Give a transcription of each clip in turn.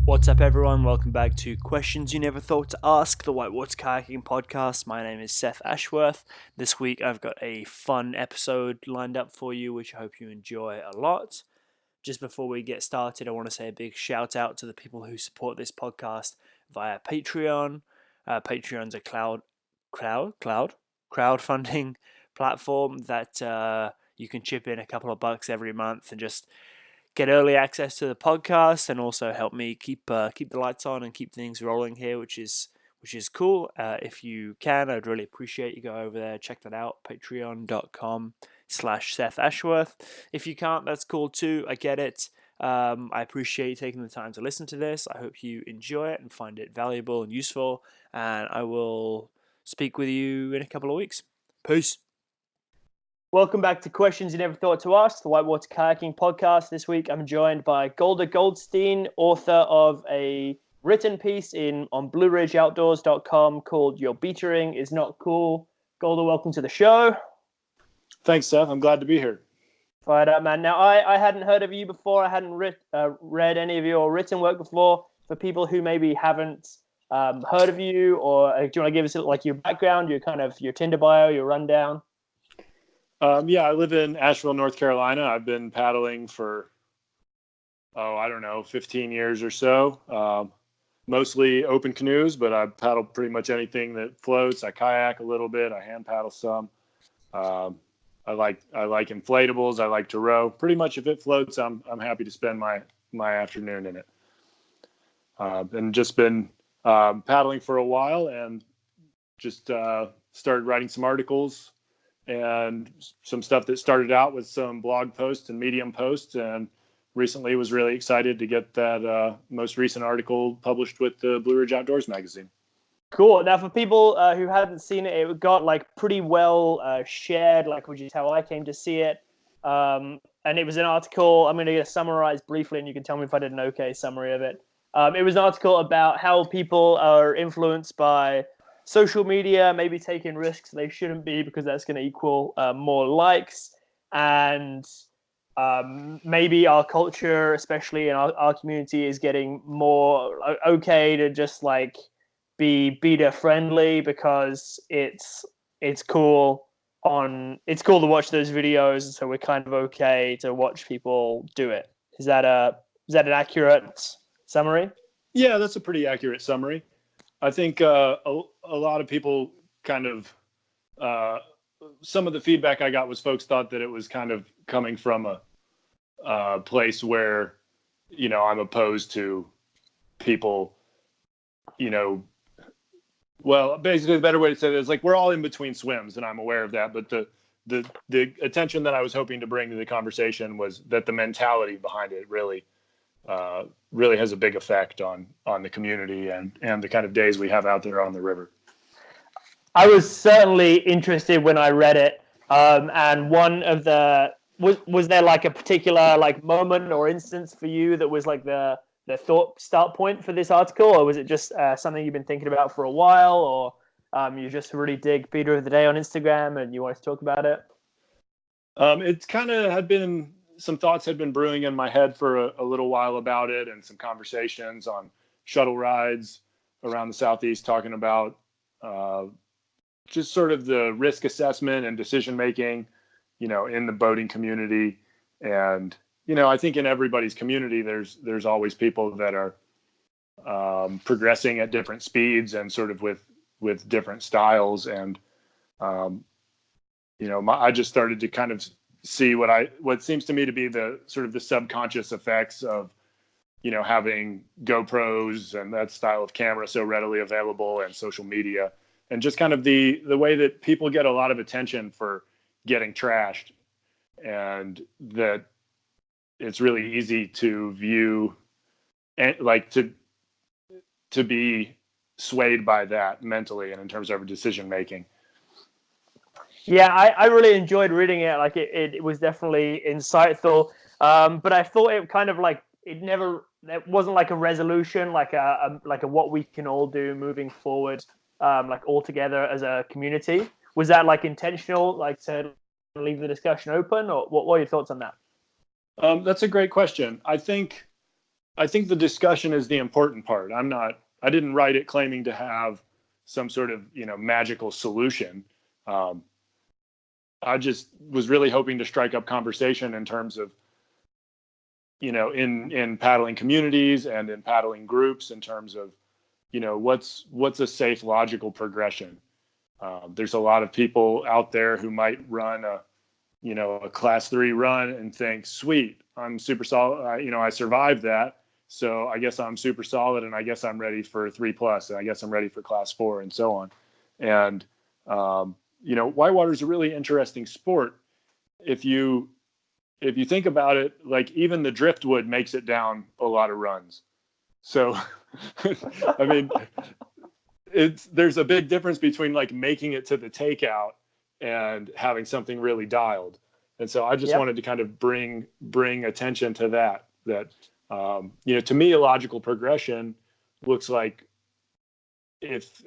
What's up, everyone? Welcome back to Questions You Never Thought to Ask, the Whitewater Kayaking Podcast. My name is Seth Ashworth. This week I've got a fun episode lined up for you, which I hope you enjoy a lot. Just before we get started, I want to say a big shout out to the people who support this podcast via Patreon. Patreon's a crowdfunding platform that you can chip in a couple of bucks every month and just get early access to the podcast and also help me keep the lights on and keep things rolling here, which is cool. If you can, I'd really appreciate you go over there, check that out, patreon.com/Seth Ashworth. If you can't, that's cool too. I get it. I appreciate you taking the time to listen to this. I hope you enjoy it and find it valuable and useful. And I will speak with you in a couple of weeks. Peace. Welcome back to Questions You Never Thought to Ask, the Whitewater Kayaking Podcast. This week I'm joined by Golder Goldstein, author of a written piece on BlueRidgeOutdoors.com called Your Beatering is Not Cool. Golder, welcome to the show. Thanks, Seth. I'm glad to be here. Fired up, man. Now, I hadn't heard of you before. I hadn't read any of your written work before. For people who maybe haven't heard of you, or do you want to give us like your background, your Tinder bio, your rundown? I live in Asheville, North Carolina. I've been paddling for, 15 years or so. Mostly open canoes, but I paddle pretty much anything that floats. I kayak a little bit. I hand paddle some. I like inflatables. I like to row. Pretty much if it floats, I'm happy to spend my afternoon in it. And just been paddling for a while, and just started writing some articles and some stuff that started out with some blog posts and Medium posts, and recently was really excited to get that most recent article published with the Blue Ridge Outdoors magazine. Cool. Now, for people who hadn't seen it, it got pretty well shared, which is how I came to see it. And it was an article. I'm going to summarize briefly, and you can tell me if I did an okay summary of it. It was an article about how people are influenced by social media, maybe taking risks they shouldn't be because that's going to equal more likes, and maybe our culture, especially in our community, is getting more okay to just be beta friendly because it's cool to watch those videos, so we're kind of okay to watch people do it. Is that an accurate summary? Yeah, that's a pretty accurate summary. I think a lot of people kind of some of the feedback I got was folks thought that it was kind of coming from a place where, I'm opposed to people, well, basically the better way to say it is we're all in between swims, and I'm aware of that. But the attention that I was hoping to bring to the conversation was that the mentality behind it really has a big effect on the community and the kind of days we have out there on the river. I was certainly interested when I read it. And one of was there a particular moment or instance for you that was the thought start point for this article, or was it just something you've been thinking about for a while, or you just really dig Beater of the Day on Instagram and you wanted to talk about it? It's kind of had been, some thoughts had been brewing in my head for a little while about it, and some conversations on shuttle rides around the Southeast talking about just sort of the risk assessment and decision making, in the boating community. And, I think in everybody's community, there's always people that are progressing at different speeds and sort of with different styles. And, I just started to kind of see what seems to me to be the sort of the subconscious effects of, having GoPros and that style of camera so readily available, and social media, and just kind of the way that people get a lot of attention for getting trashed, and that it's really easy to view and to be swayed by that mentally and in terms of our decision making. Yeah, I really enjoyed reading it. It was definitely insightful. But I thought it kind of it wasn't a resolution, like a what we can all do moving forward, all together as a community. Was that intentional, to leave the discussion open, or what are your thoughts on that? That's a great question. I think I think the discussion is the important part. I didn't write it claiming to have some sort of, magical solution. Um, I just was really hoping to strike up conversation in terms of, in paddling communities and in paddling groups, in terms of, what's a safe, logical progression. There's a lot of people out there who might run a class 3 run and think, sweet, I'm super solid. I survived that. So I guess I'm super solid, and I guess I'm ready for 3+, and I guess I'm ready for class 4, and so on. And, whitewater is a really interesting sport. If you think about it, like even the driftwood makes it down a lot of runs. So, I mean, there's a big difference between like making it to the takeout and having something really dialed. And so I just wanted to kind of bring attention to that, to me, a logical progression looks like if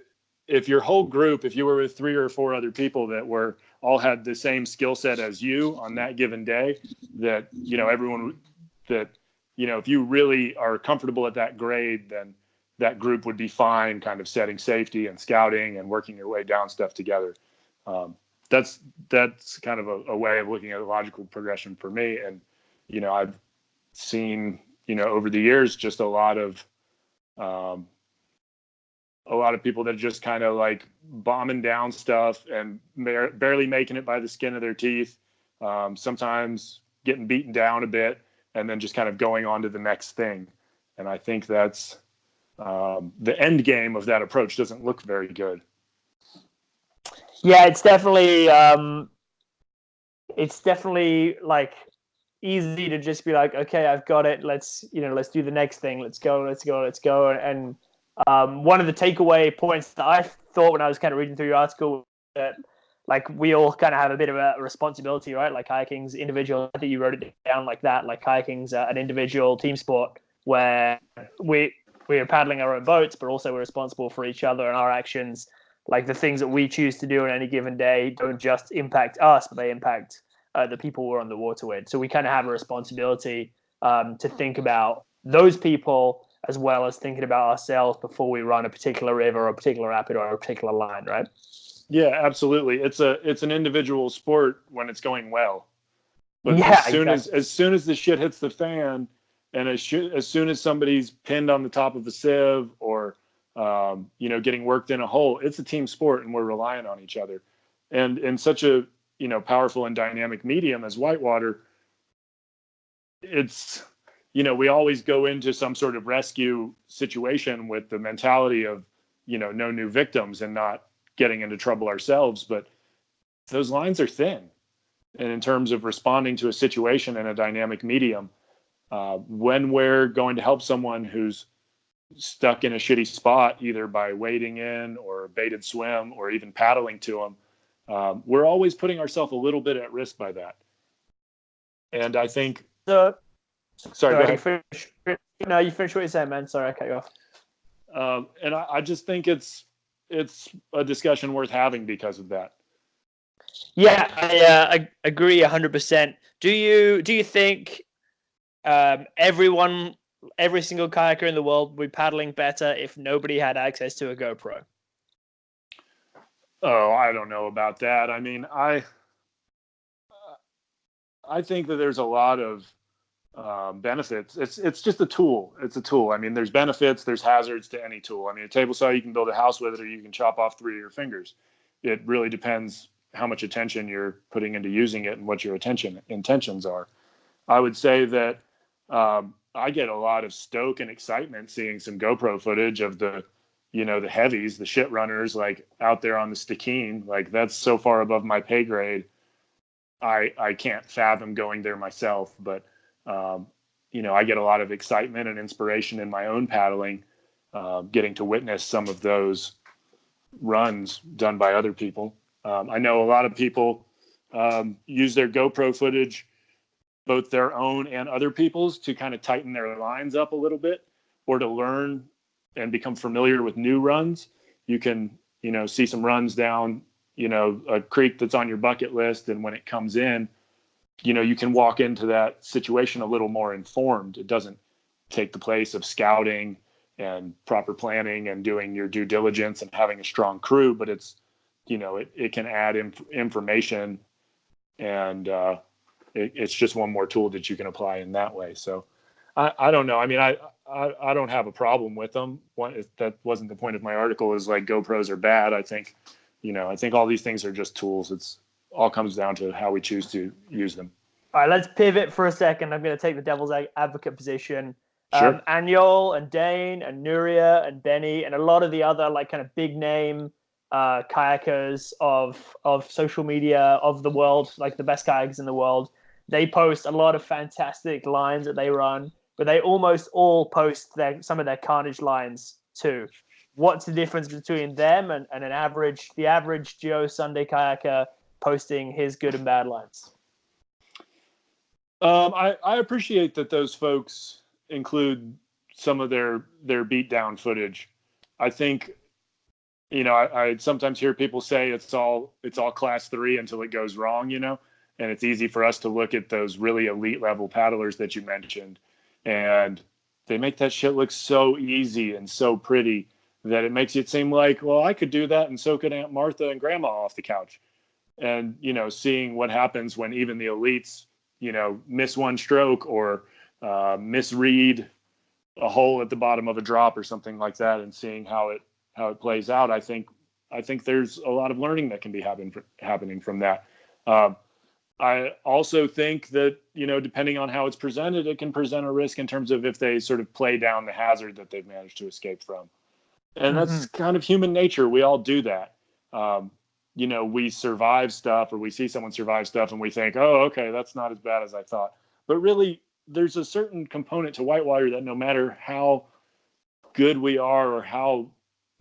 your whole group, if you were with 3 or 4 other people that were all had the same skill set as you on that given day, that, everyone that, if you really are comfortable at that grade, then that group would be fine kind of setting safety and scouting and working your way down stuff together. That's kind of a way of looking at a logical progression for me. And, I've seen, over the years, just a lot of people that are just kind of like bombing down stuff and barely making it by the skin of their teeth. Sometimes getting beaten down a bit and then just kind of going on to the next thing. And I think that's the end game of that approach doesn't look very good. Yeah, it's definitely like easy to just be like, okay, I've got it. Let's do the next thing. Let's go. And one of the takeaway points that I thought when I was kind of reading through your article, that like we all kind of have a bit of a responsibility, right? Like kayaking's individual. I think you wrote it down like that. Like kayaking's an individual team sport where we are paddling our own boats, but also we're responsible for each other and our actions. Like the things that we choose to do on any given day don't just impact us, but they impact the people we're on the water with. So we kind of have a responsibility to think about those people as well as thinking about ourselves before we run a particular river or a particular rapid or a particular line, right? Yeah, absolutely. It's an individual sport when it's going well, but Yeah, as soon as the shit hits the fan, and as soon as somebody's pinned on the top of a sieve or getting worked in a hole, it's a team sport, and we're relying on each other. And in such a powerful and dynamic medium as whitewater, it's we always go into some sort of rescue situation with the mentality of no new victims and not getting into trouble ourselves, but those lines are thin. And in terms of responding to a situation in a dynamic medium, when we're going to help someone who's stuck in a shitty spot, either by wading in or a baited swim or even paddling to them, we're always putting ourselves a little bit at risk by that. And I think sorry, go ahead. No, you finish what you're saying, man. Sorry, I cut you off. And I just think it's a discussion worth having because of that. Yeah, I agree 100%. Do you think every single kayaker in the world would be paddling better if nobody had access to a GoPro? Oh, I don't know about that. I mean, I think that there's a lot of benefits. It's just a tool. It's a tool. I mean, there's benefits, there's hazards to any tool. I mean, a table saw, you can build a house with it, or you can chop off 3 of your fingers. It really depends how much attention you're putting into using it and what your intentions are. I would say that I get a lot of stoke and excitement seeing some GoPro footage of the heavies, the shit runners, like out there on the Stikine. Like that's so far above my pay grade. I can't fathom going there myself, but I get a lot of excitement and inspiration in my own paddling, getting to witness some of those runs done by other people. I know a lot of people use their GoPro footage, both their own and other people's, to kind of tighten their lines up a little bit, or to learn and become familiar with new runs. You can, see some runs down, a creek that's on your bucket list, and when it comes in, you can walk into that situation a little more informed. It doesn't take the place of scouting and proper planning and doing your due diligence and having a strong crew, but it's, it can add information, and it's just one more tool that you can apply in that way. So I don't know. I mean, I don't have a problem with them. That wasn't the point of my article, is like GoPros are bad. I think all these things are just tools. It's all comes down to how we choose to use them. All right, let's pivot for a second. I'm going to take the devil's advocate position. Sure. Anjol and Dane and Nuria and Benny and a lot of the other like kind of big name kayakers of social media of the world, like the best kayakers in the world, they post a lot of fantastic lines that they run, but they almost all post some of their carnage lines too. What's the difference between them and the average Joe Sunday kayaker posting his good and bad lines? I appreciate that those folks include some of their beatdown footage. I think, I sometimes hear people say it's all class 3 until it goes wrong, and it's easy for us to look at those really elite level paddlers that you mentioned, and they make that shit look so easy and so pretty that it makes it seem like, well, I could do that, and so could Aunt Martha and Grandma off the couch. And, seeing what happens when even the elites, miss one stroke or misread a hole at the bottom of a drop or something like that, and seeing how it plays out, I think there's a lot of learning that can be happening from that. I also think that, depending on how it's presented, it can present a risk in terms of if they sort of play down the hazard that they've managed to escape from. And that's kind of human nature. We all do that. We survive stuff, or we see someone survive stuff, and we think, oh, okay, that's not as bad as I thought. But really, there's a certain component to whitewater that no matter how good we are or how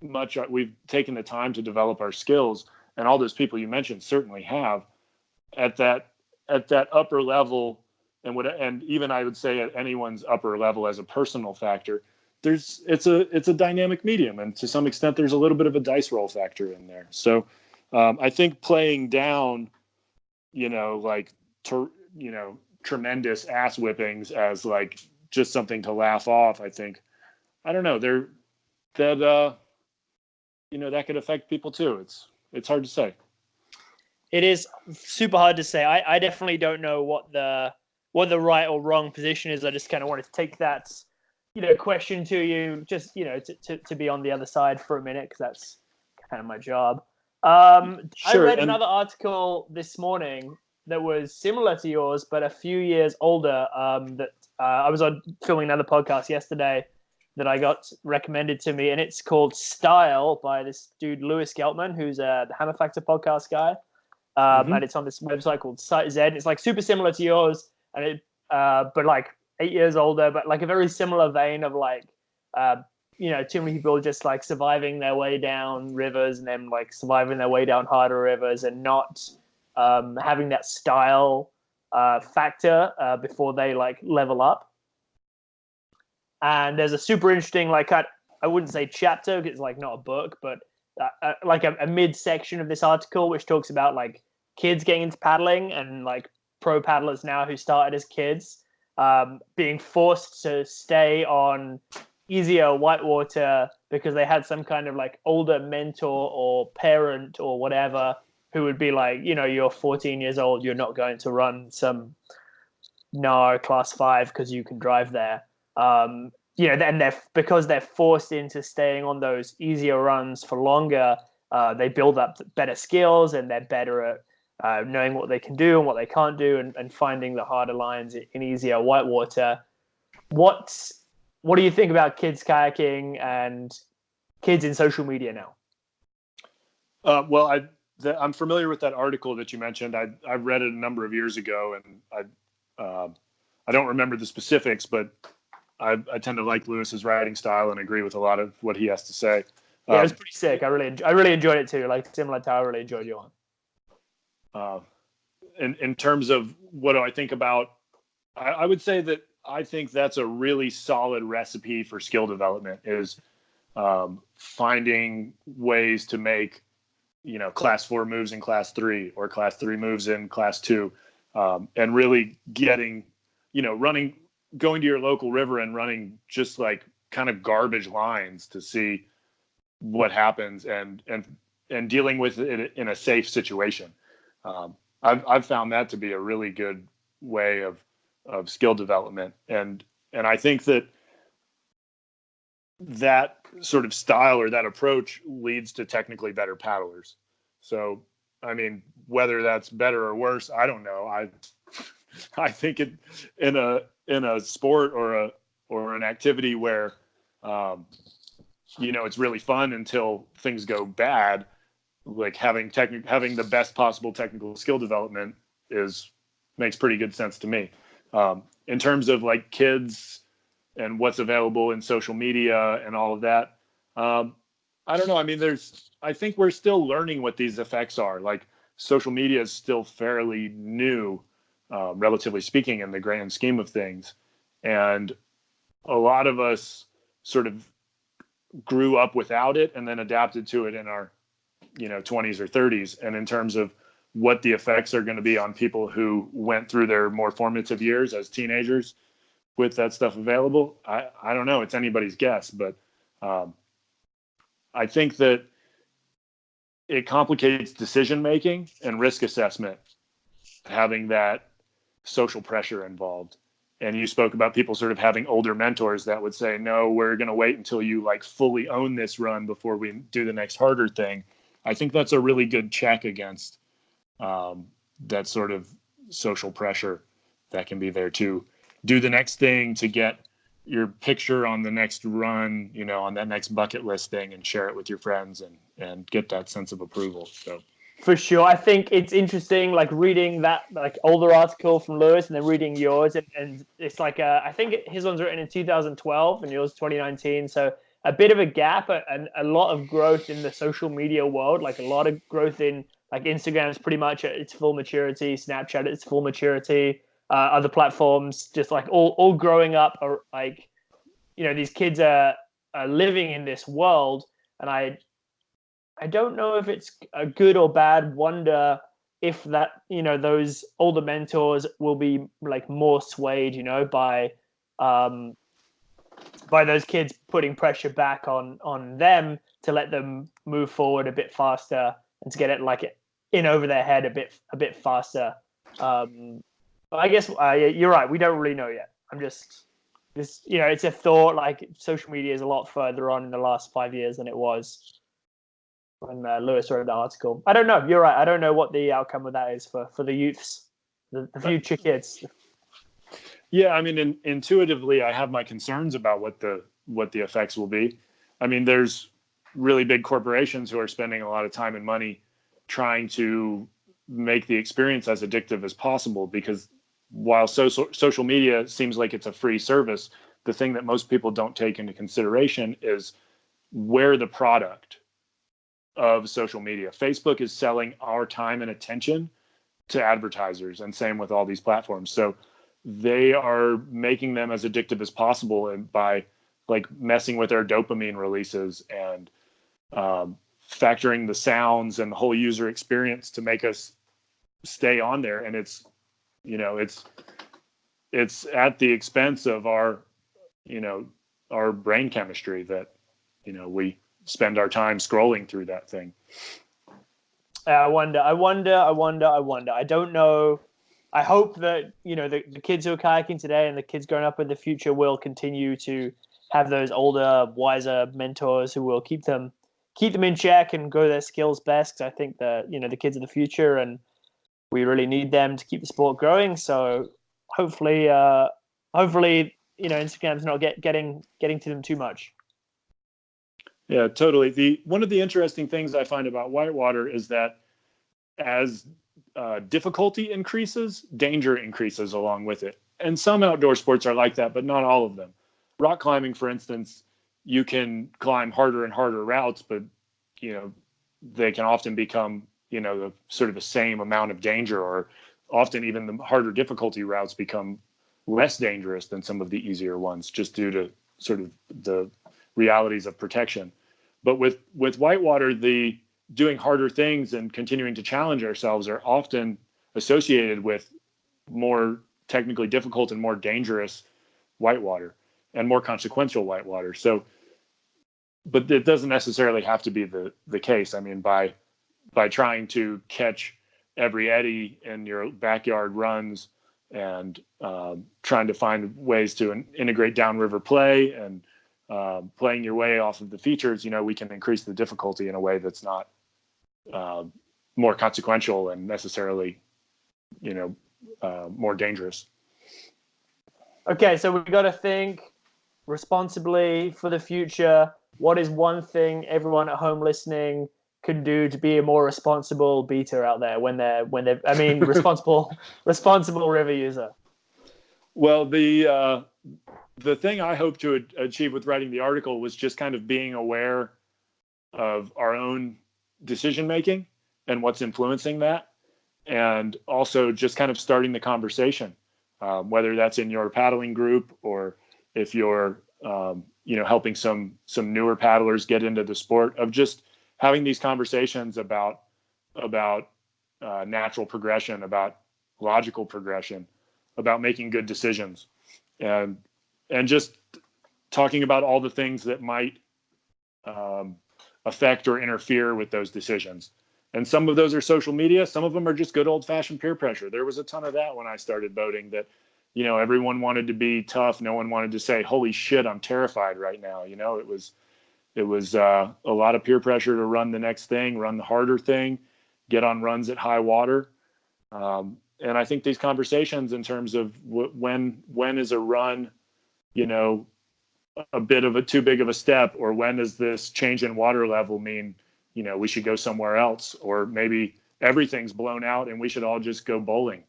much we've taken the time to develop our skills, and all those people you mentioned certainly have, at that upper level, and even I would say at anyone's upper level as a personal factor, it's a dynamic medium, and to some extent there's a little bit of a dice roll factor in there. So I think playing down, tremendous ass whippings as like just something to laugh off, I don't know, that could affect people too. It's hard to say. It is super hard to say. I definitely don't know what the right or wrong position is. I just kind of wanted to take that, question to you, just, to be on the other side for a minute, because that's kind of my job. Sure, I read another article this morning that was similar to yours, but a few years older. That I was on filming another podcast yesterday that I got recommended to me, and it's called Style by this dude Lewis Geltman, who's the Hammer Factor podcast guy. And it's on this website called Site Z. It's like super similar to yours, and it but like 8 years older, but like a very similar vein of like too many people just like surviving their way down rivers, and then like surviving their way down harder rivers, and not having that style factor before they like level up. And there's a super interesting, like, I wouldn't say chapter, because it's like not a book, but like a mid-section of this article, which talks about like kids getting into paddling, and like pro paddlers now who started as kids being forced to stay on easier whitewater because they had some kind of like older mentor or parent or whatever who would be like, you're 14 years old, you're not going to run some class 5 because you can drive there. And because they're forced into staying on those easier runs for longer, they build up better skills, and they're better at knowing what they can do and what they can't do, and finding the harder lines in easier whitewater. What do you think about kids kayaking and kids in social media now? Well, I'm familiar with that article that you mentioned. I read it a number of years ago, and I don't remember the specifics, but I tend to like Lewis's writing style and agree with a lot of what he has to say. Yeah, it was pretty sick. I really enjoyed it too. Like similar to how I really enjoyed your one. In terms of what do I think about, I would say that I think that's a really solid recipe for skill development, is finding ways to make, class 4 moves in class 3 or class 3 moves in class 2, and really getting, going to your local river and running just like kind of garbage lines to see what happens and dealing with it in a safe situation. I've found that to be a really good way of skill development. And I think that sort of style or that approach leads to technically better paddlers. So, I mean, whether that's better or worse, I don't know. I think it in a sport or an activity where, it's really fun until things go bad, like having the best possible technical skill development makes pretty good sense to me. In terms of like kids and what's available in social media and all of that, I don't know. I mean, I think we're still learning what these effects are. Like, social media is still fairly new, relatively speaking, in the grand scheme of things. And a lot of us sort of grew up without it and then adapted to it in our 20s or 30s. And in terms of what the effects are going to be on people who went through their more formative years as teenagers with that stuff available, I don't know. It's anybody's guess, but I think that it complicates decision making and risk assessment, having that social pressure involved. And you spoke about people sort of having older mentors that would say, no, we're going to wait until you like fully own this run before we do the next harder thing. I think that's a really good check against that sort of social pressure that can be there to do the next thing, to get your picture on the next run, on that next bucket list thing, and share it with your friends and get that sense of approval. So. For sure. I think it's interesting, like reading that like older article from Lewis and then reading yours. And it's like, I think his one's written in 2012 and yours 2019. So a bit of a gap and a lot of growth in the social media world, like a lot of growth in like Instagram is pretty much at its full maturity. Snapchat at its full maturity. Other platforms just like all growing up are like, these kids are living in this world. And I don't know if it's a good or bad. Wonder if that, those older mentors will be like more swayed, by those kids putting pressure back on them to let them move forward a bit faster and to get it like in over their head a bit faster. But I guess you're right. We don't really know yet. I'm just it's a thought. Like, social media is a lot further on in the last 5 years than it was when Lewis wrote the article. I don't know. You're right. I don't know what the outcome of that is for the youths, the future kids. Yeah, I mean, intuitively, I have my concerns about what the effects will be. I mean, there's really big corporations who are spending a lot of time and money trying to make the experience as addictive as possible, because while social media seems like it's a free service, the thing that most people don't take into consideration is where the product of social media. Facebook is selling our time and attention to advertisers, and same with all these platforms. So they are making them as addictive as possible, and by like messing with our dopamine releases and factoring the sounds and the whole user experience to make us stay on there. And it's at the expense of our brain chemistry that we spend our time scrolling through that thing. I wonder. I don't know. I hope that the kids who are kayaking today and the kids growing up in the future will continue to have those older, wiser mentors who will keep them in check and grow their skills best. I think that the kids of the future, and we really need them to keep the sport growing. So hopefully, Instagram's not getting to them too much. Yeah, totally. One of the interesting things I find about whitewater is that as difficulty increases, danger increases along with it. And some outdoor sports are like that, but not all of them. Rock climbing, for instance, you can climb harder and harder routes, but they can often become the sort of the same amount of danger, or often even the harder difficulty routes become less dangerous than some of the easier ones, just due to sort of the realities of protection. But with whitewater, the doing harder things and continuing to challenge ourselves are often associated with more technically difficult and more dangerous whitewater and more consequential whitewater. So, but it doesn't necessarily have to be the case. I mean, by trying to catch every eddy in your backyard runs and trying to find ways to integrate downriver play and playing your way off of the features, we can increase the difficulty in a way that's not more consequential and necessarily, more dangerous. Okay, so we've got to think responsibly for the future. What is one thing everyone at home listening can do to be a more responsible beater out there responsible river user? Well, the thing I hope to achieve with writing the article was just kind of being aware of our own decision making and what's influencing that, and also just kind of starting the conversation, whether that's in your paddling group or if you're helping some newer paddlers get into the sport, of just having these conversations about natural progression, about logical progression, about making good decisions, and just talking about all the things that might affect or interfere with those decisions. And some of those are social media. Some of them are just good old fashioned peer pressure. There was a ton of that when I started boating, that, everyone wanted to be tough. No one wanted to say, holy shit, I'm terrified right now. It was a lot of peer pressure to run the next thing, run the harder thing, get on runs at high water. And I think these conversations in terms of when is a run, a bit of a too big of a step, or when does this change in water level mean, we should go somewhere else, or maybe everything's blown out and we should all just go bowling.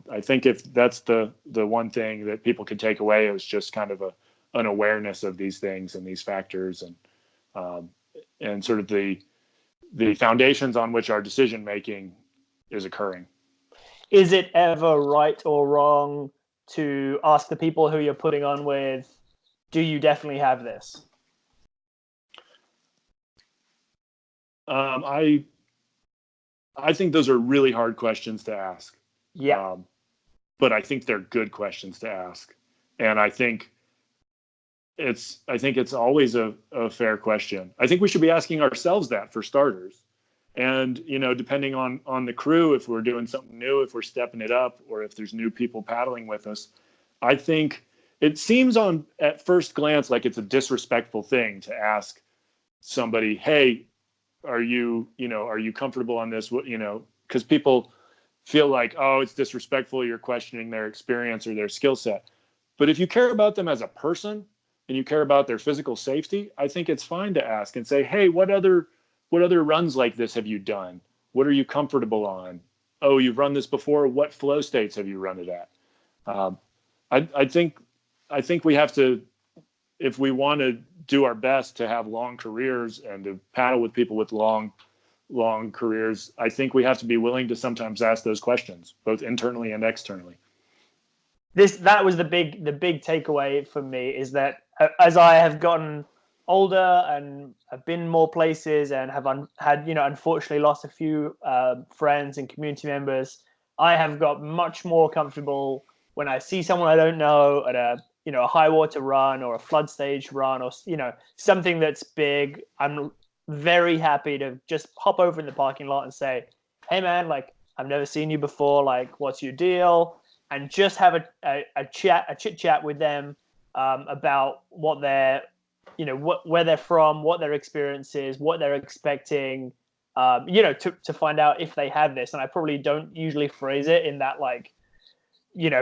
I think if that's the one thing that people could take away, is just kind of an awareness of these things and these factors, and sort of the foundations on which our decision making is occurring. Is it ever right or wrong to ask the people who you're putting on with, do you definitely have this? I think those are really hard questions to ask. Yeah. But I think they're good questions to ask. And I think it's always a fair question. I think we should be asking ourselves that, for starters. And, depending on the crew, if we're doing something new, if we're stepping it up, or if there's new people paddling with us, I think it seems at first glance like it's a disrespectful thing to ask somebody, hey, are you comfortable on this? Because people feel like, oh, it's disrespectful, you're questioning their experience or their skill set. But if you care about them as a person and you care about their physical safety, I think it's fine to ask and say, hey, what other runs like this have you done? What are you comfortable on? Oh, you've run this before. What flow states have you run it at? I think we have to, if we want to do our best to have long careers and to paddle with people with long careers, I think we have to be willing to sometimes ask those questions, both internally and externally. That was the big takeaway for me, is that as I have gotten older and have been more places and have had unfortunately lost a few friends and community members, I have got much more comfortable when I see someone I don't know at a high water run or a flood stage run, or something that's big. I'm very happy to just hop over in the parking lot and say, hey man, like, I've never seen you before, like, what's your deal? And just have a chit chat with them about what they're, where they're from, what their experience is, what they're expecting, to find out if they have this. And I probably don't usually phrase it in that, like,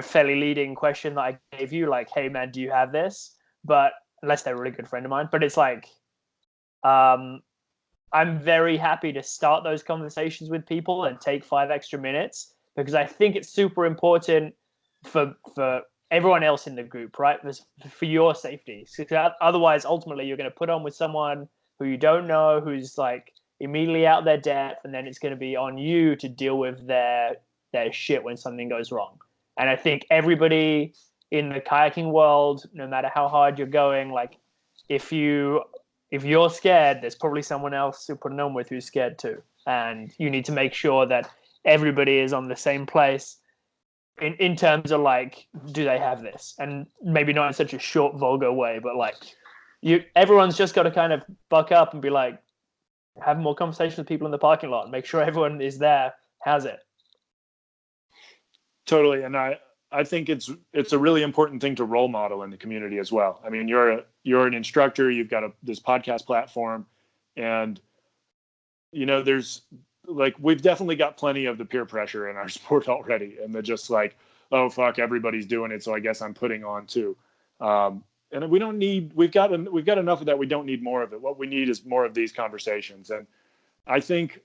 fairly leading question that I gave you, like, hey man, do you have this? But unless they're a really good friend of mine, but it's like, I'm very happy to start those conversations with people and take 5 extra minutes, because I think it's super important for everyone else in the group, right? For your safety. Otherwise, ultimately, you're going to put on with someone who you don't know, who's like immediately out their depth, and then it's going to be on you to deal with their shit when something goes wrong. And I think everybody in the kayaking world, no matter how hard you're going, like, if you're scared, there's probably someone else you're putting on with who's scared too. And you need to make sure that everybody is on the same place. in terms of like, do they have this? And maybe not in such a short, vulgar way, but like everyone's just got to kind of buck up and be like, have more conversation with people in the parking lot, make sure everyone is there, has it. Totally. And I think it's a really important thing to role model in the community as well. I mean, you're an instructor, you've got this podcast platform, and there's like, we've definitely got plenty of the peer pressure in our sport already, and the just like, oh fuck, everybody's doing it, so I guess I'm putting on too. And we've got enough of that. We don't need more of it. What we need is more of these conversations. And I think,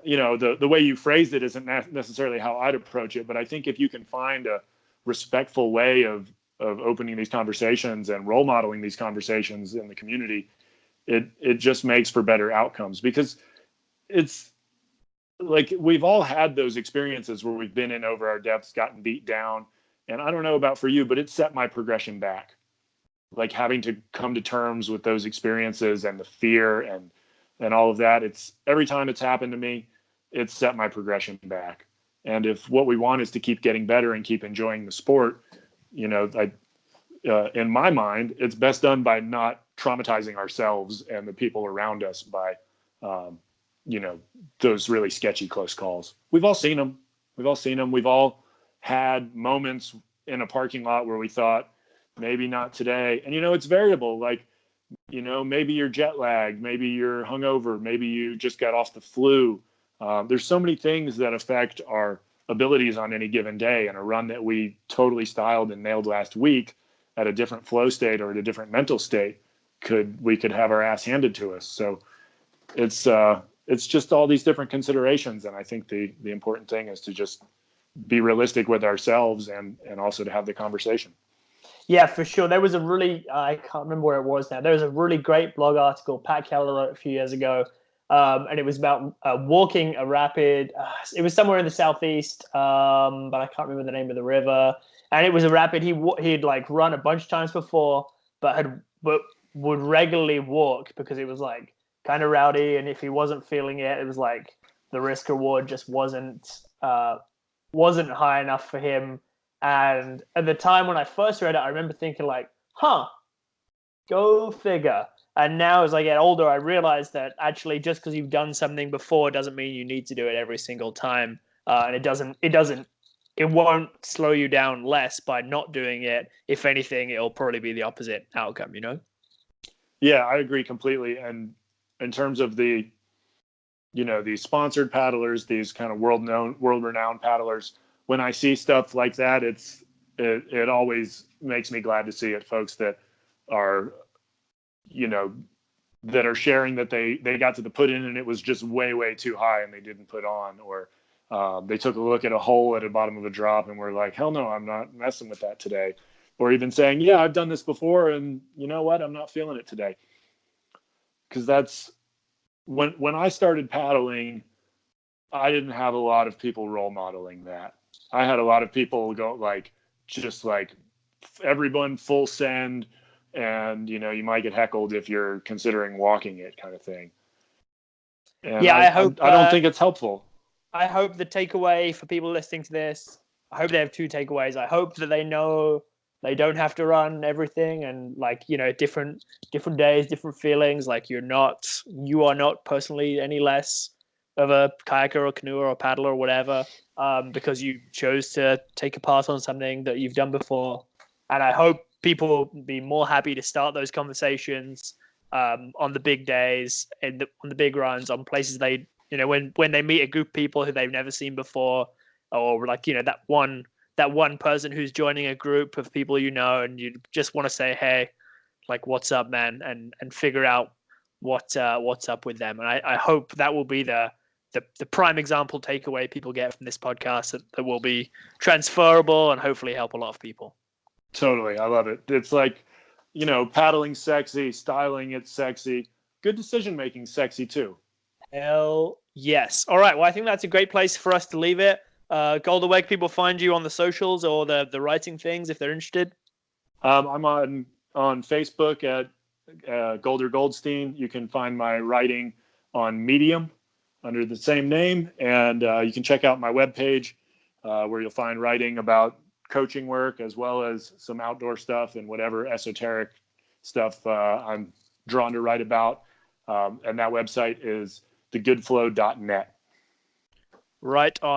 the way you phrased it isn't necessarily how I'd approach it, but I think if you can find a respectful way of opening these conversations and role modeling these conversations in the community, it just makes for better outcomes. Because it's like, we've all had those experiences where we've been in over our depths, gotten beat down. And I don't know about for you, but it set my progression back. Like, having to come to terms with those experiences and the fear and all of that. It's every time it's happened to me, it's set my progression back. And if what we want is to keep getting better and keep enjoying the sport, in my mind, it's best done by not traumatizing ourselves and the people around us by, those really sketchy close calls. We've all seen them. We've all had moments in a parking lot where we thought, maybe not today. And, it's variable. Like, maybe you're jet lagged, maybe you're hungover, maybe you just got off the flu. There's so many things that affect our abilities on any given day, and a run that we totally styled and nailed last week at a different flow state or at a different mental state, we could have our ass handed to us. So it's just all these different considerations. And I think the important thing is to just be realistic with ourselves and also to have the conversation. Yeah, for sure. There was I can't remember where it was now. There was a really great blog article Pat Keller wrote a few years ago. And it was about walking a rapid. It was somewhere in the southeast, but I can't remember the name of the river. And it was a rapid he'd like run a bunch of times before, but would regularly walk because it was like kind of rowdy. And if he wasn't feeling it, it was like the risk reward just wasn't high enough for him. And at the time when I first read it, I remember thinking like, go figure. And now as I get older, I realize that actually just because you've done something before doesn't mean you need to do it every single time. And it won't slow you down less by not doing it. If anything, it'll probably be the opposite outcome, Yeah, I agree completely. And in terms of these sponsored paddlers, these kind of world-renowned paddlers, when I see stuff like that, it always makes me glad to see it. Folks that are, that are sharing that they got to the put in and it was just way, way too high and they didn't put on, or they took a look at a hole at the bottom of a drop and were like, hell no, I'm not messing with that today. Or even saying, yeah, I've done this before and you know what, I'm not feeling it today. Because that's when I started paddling, I didn't have a lot of people role modeling that. I had a lot of people go like, just like everyone full send, and you might get heckled if you're considering walking it, kind of thing. And yeah, I hope I don't think it's helpful. I hope the takeaway for people listening to this, I hope they have two takeaways. I hope that they know they don't have to run everything, and like different days, different feelings. Like you are not personally any less of a kayaker or canoer or paddler or whatever, because you chose to take a part on something that you've done before. And I hope people will be more happy to start those conversations on the big days and on the big runs, on places they, when they meet a group of people who they've never seen before, or like, that one person who's joining a group of people, and you just want to say, hey, like, what's up, man? And figure out what's up with them. And I hope that will be the prime example takeaway people get from this podcast that will be transferable and hopefully help a lot of people. Totally. I love it. It's like, paddling sexy, styling it's sexy, good decision-making sexy too. Hell yes. All right. Well, I think that's a great place for us to leave it. Golder, where can people find you on the socials or the writing things if they're interested? I'm on Facebook at Golder Goldstein. You can find my writing on Medium under the same name, and you can check out my webpage, where you'll find writing about coaching work as well as some outdoor stuff and whatever esoteric stuff I'm drawn to write about. And that website is thegoodflow.net. Right on.